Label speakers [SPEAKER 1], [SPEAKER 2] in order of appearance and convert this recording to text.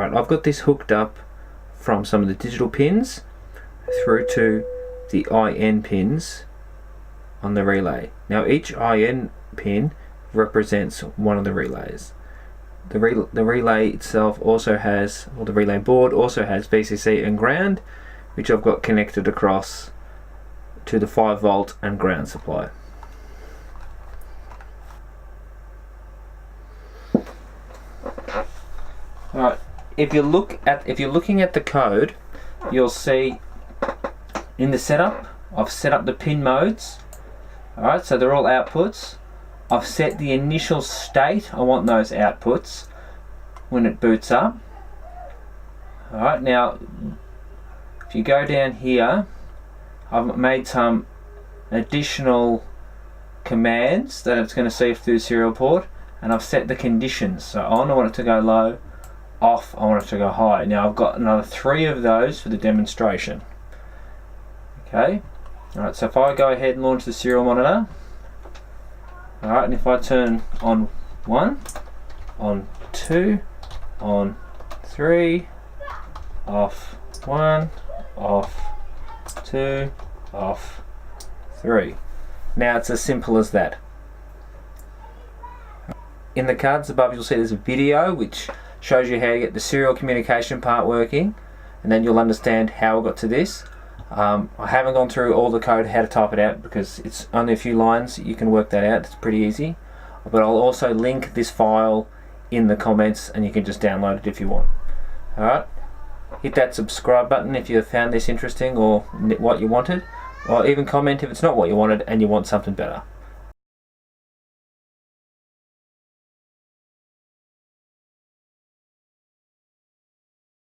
[SPEAKER 1] Alright, I've got this hooked up from some of the digital pins through to the IN pins on the relay. Now each IN pin represents one of the relays. The relay itself also has, or the relay board also has VCC and ground, which I've got connected across to the 5 volt and ground supply. Alright, if you're looking at the code, you'll see in the setup, I've set up the pin modes. Alright, so they're all outputs. I've set the initial state. I want those outputs when it boots up. Alright, now if you go down here, I've made some additional commands that it's going to see through the serial port, and I've set the conditions. So I want it to go low, off, I want it to go high. Now I've got another 3 of those for the demonstration. Okay, alright, so if I go ahead and launch the serial monitor, alright, and if I turn on 1, on 2, on 3, off 1, off 2, off 3. Now it's as simple as that. In the cards above you'll see there's a video which shows you how to get the serial communication part working, and then you'll understand how I got to this. I haven't gone through all the code how to type it out because it's only a few lines. You can work that out, it's pretty easy. But I'll also link this file in the comments and you can just download it if you want. Alright, hit that subscribe button if you found this interesting or what you wanted, or even comment if it's not what you wanted and you want something better.